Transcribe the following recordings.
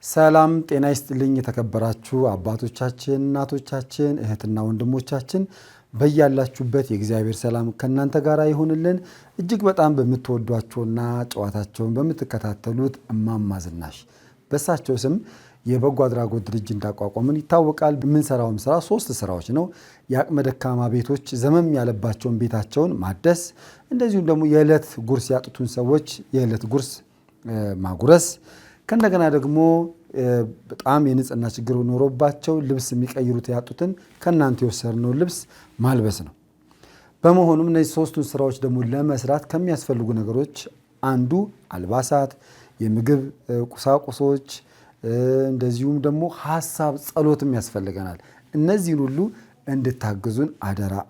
ሰላም ጤና ይስጥልኝ የተከበራችሁ አባቶቻችን እናቶቻችን እህትና ወንድሞቻችን በእያላችሁበት የእግዚአብሔር ሰላም ከናንተ ጋር ይሁንልን። እጅግ በጣም በመተወዷቸውና ጨዋታቸውን በመተከታተሉት እማማ ዝናሽ በሳቸው ስም የበጎ አድራጎት ድርጅት እንዳቋቋምን ይታወቃል። ምን ሰራውም ስራ 3 ስራዎች ነው። የአቅመ ደካማ ቤቶች ዘመም ያለባቸውን ቤታቸውን ማደስ፣ እንደዚሁም ደግሞ የዕለት ጉርስ ያጡትን ሰዎች የዕለት ጉርስ ማጉረስ፣ ከእንደገና ደግሞ በጣም የንጽህና ችግር ኖሮባቸው ልብስ የሚቀይሩት ያጡትን ከናንተ የወሰድነው ልብስ ማልበስ ነው። በመሆኑም እነዚህ 3ቱን ስራዎች ደግሞ ለመስራት ከሚያስፈልጉ ነገሮች አንዱ አልባሳት፣ የምግብ ቁሳቁሶች፣ እንደዚሁም ደግሞ ሐሳብ ጸሎትም ያስፈልገናል። እነዚህን ሁሉ እንድታግዙን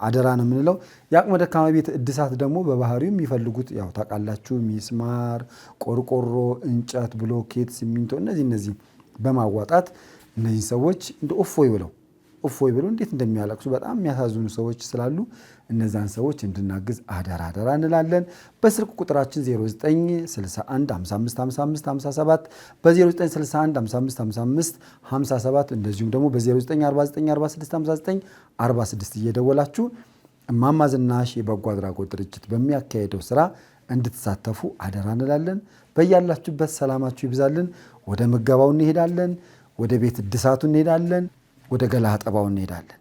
አደራ ነው የምንለው። የአቅመ ደካማ ቤት እድሳት ደግሞ በባህሪው የሚፈልጉት ያው ታውቃላችሁ፣ ሚስማር፣ ቆርቆሮ፣ እንጨት፣ ብሎኬት፣ ሲሚንቶ እነዚህ በማዋጣት እነዚህ ሰዎች እንደ እፎይ ብለው እንዴት እንደሚያለቅሱ በጣም የሚያሳዝኑ ሰዎች ስላሉ እነዛን ሰዎች እንድናግዝ አደራ እንላለን። በስልክ ቁጥራችን 0961555557 በ0961555557 እንደዚሁም ደግሞ በ0949465946 እየደወላችሁ እማማ ዝናሽ የበጎ አድራጎት ድርጅት በሚያካሄደው ስራ እንድትሳተፉ አደራ እንላለን። በያላችሁበት ሰላማችሁ ይብዛልን። ወደ ምገባው እንሄዳለን። ወደ ቤት እድሳቱ እንሄዳለን። ወደ ገላ አጠባው እንሄዳለን።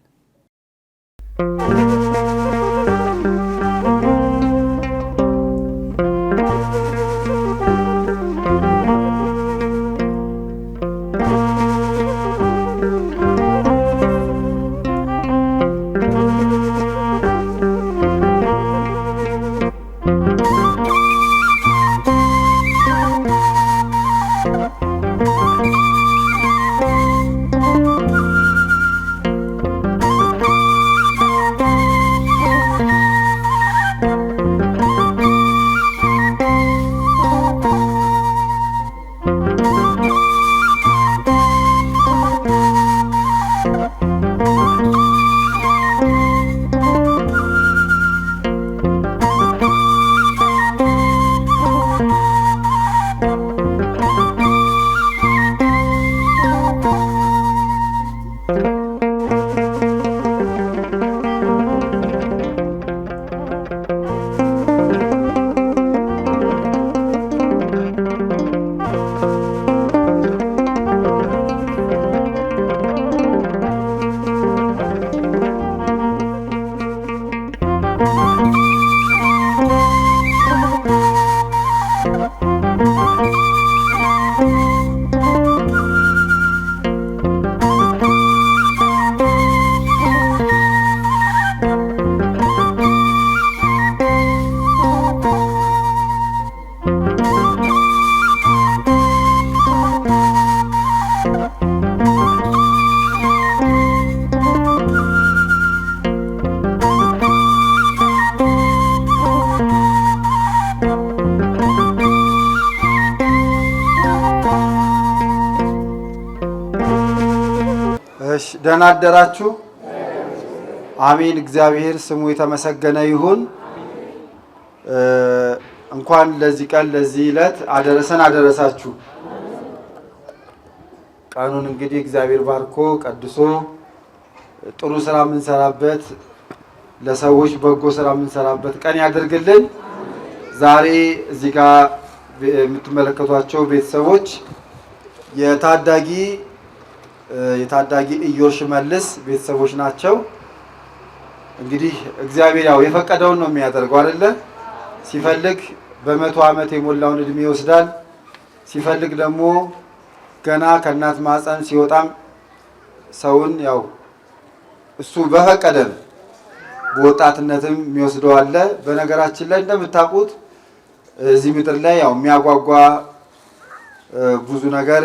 ደህና አደራችሁ። አሜን። እግዚአብሔር ስሙ የተመሰገነ ይሁን። እንኳን ለዚህ ቀን ለዚህ ዕለት አደረሳችሁ። ቀኑን እንግዲህ እግዚአብሔር ባርኮ ቀድሶ ጥሩ ስራ የምንሰራበት ለሰዎች በጎ ስራ የምንሰራበት ቀን ያደርግልን። ዛሬ እዚህ ጋር የምትመለከቷቸው ቤተሰቦች የታዳጊ ኢዮር ሽመልስ ቤተሰቦች ናቸው። እንግዲህ እግዚአብሔር ያው የፈቀደውን ነው የሚያደርገው አይደለ? ሲፈልግ በ100 ዓመት የሞላውን እድሜ ይወስዳል። ሲፈልግ ደግሞ ገና ከእናት ማህፀን ሲወጣም ሰውን ያው እሱ በፈቀደን በወጣትነትም የሚወስደው አለ። በነገራችን ላይ እንደምታውቁት እዚህ ምድር ላይ ያው የሚያጓጓ ብዙ ነገር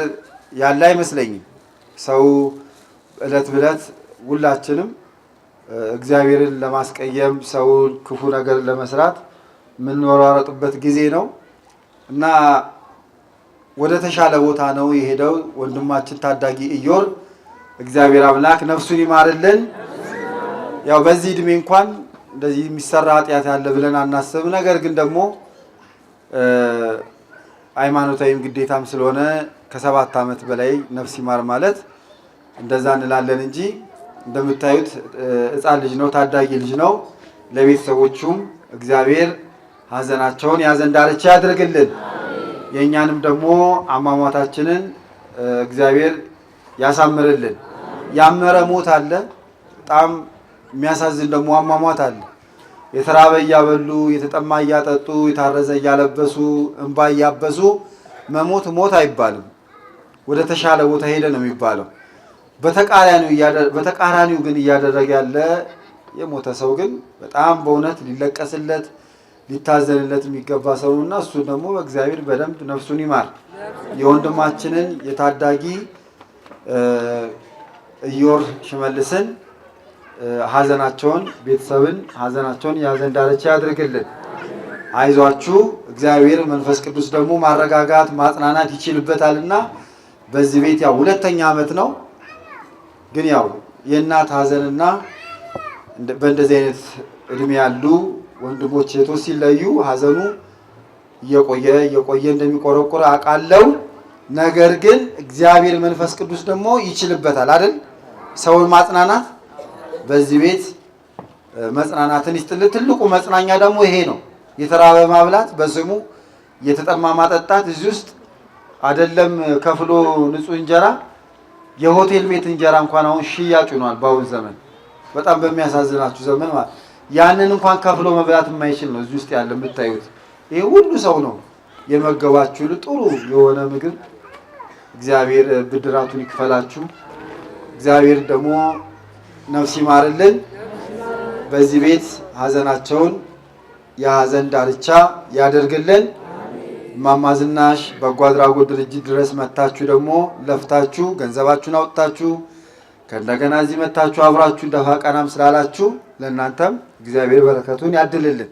ያለ አይመስለኝም። ሰው እለት ብለት ሁላችንም እግዚአብሔርን ለማስቀየም ሰውን ክፉ ነገር ለመስራት የምንወራረጥበት ጊዜ ነው እና ወደ ተሻለ ቦታ ነው የሄደው ወንድማችን ታዳጊ ኢዮር። እግዚአብሔር አምላክ ነፍሱን ይማርልን። ያው በዚህ እድሜ እንኳን እንደዚህ የሚሰራ ኃጢአት ያለ ብለን አናስብ። ነገር ግን ደግሞ ሃይማኖታዊም ግዴታም ስለሆነ ከ7 ዓመት በላይ ነፍስ ይማር ማለት እንደዛ እንላለን እንጂ እንደምታዩት ሕፃን ልጅ ነው፣ ታዳጊ ልጅ ነው። ለቤተሰቦቹም እግዚአብሔር ሐዘናቸውን ያዘን ዳርቻ ያድርግልን። የእኛንም ደግሞ አሟሟታችንን እግዚአብሔር ያሳምርልን። ያመረ ሞት አለ፣ በጣም የሚያሳዝን ደግሞ አሟሟት አለ። የተራበ እያበሉ የተጠማ እያጠጡ የታረዘ እያለበሱ እንባ እያበሱ መሞት ሞት አይባልም። ወደ ተሻለ ቦታ ሄደ ነው የሚባለው። በተቃራኒው ግን እያደረገ ያለ የሞተ ሰው ግን በጣም በእውነት ሊለቀስለት ሊታዘንለት የሚገባ ሰው ነውና እሱ ደግሞ በእግዚአብሔር በደንብ ነፍሱን ይማር። የወንድማችንን የታዳጊ ኢዮር ሽመልስን ሐዘናቸውን ቤተሰብን ሐዘናቸውን ያዘን ዳርቻ ያድርግልን። አይዟችሁ እግዚአብሔር መንፈስ ቅዱስ ደግሞ ማረጋጋት ማጽናናት ይችልበታልና በዚህ ቤት ያው 2ኛ ዓመት ነው። ግን ያው የእናት ሐዘንና በእንደዚህ አይነት እድሜ ያሉ ወንድሞች እህቶች ሲለዩ ሐዘኑ እየቆየ እንደሚቆረቆር አውቃለሁ። ነገር ግን እግዚአብሔር መንፈስ ቅዱስ ደግሞ ይችልበታል አይደል? ሰውን ማጽናናት በዚህ ቤት መጽናናትን ይስጥልን። ትልቁ መጽናኛ ደግሞ ይሄ ነው። የተራበ ማብላት፣ በስሙ የተጠማ ማጠጣት። እዚህ ውስጥ አይደለም ከፍሎ ንጹህ እንጀራ የሆቴል ቤት እንጀራ እንኳን አሁን ሽያጭ ሆኗል። በአሁን ዘመን በጣም በሚያሳዝናችሁ ዘመን ማለት ያንን እንኳን ከፍሎ መብላት የማይችል ነው እዚህ ውስጥ ያለ የምታዩት። ይሄ ሁሉ ሰው ነው የመገባችሁ ጥሩ የሆነ ምግብ። እግዚአብሔር ብድራቱን ይክፈላችሁ። እግዚአብሔር ደግሞ ነፍስ ይማርልን። በዚህ ቤት ሐዘናቸውን የሐዘን ዳርቻ ያደርግልን። እማማ ዝናሽ በጎ አድራጎት ድርጅት ድረስ መታችሁ ደግሞ ለፍታችሁ ገንዘባችሁን አውጥታችሁ ከእንደገና እዚህ መታችሁ አብራችሁ ደፋ ቀናም ስላላችሁ ለእናንተም እግዚአብሔር በረከቱን ያድልልን።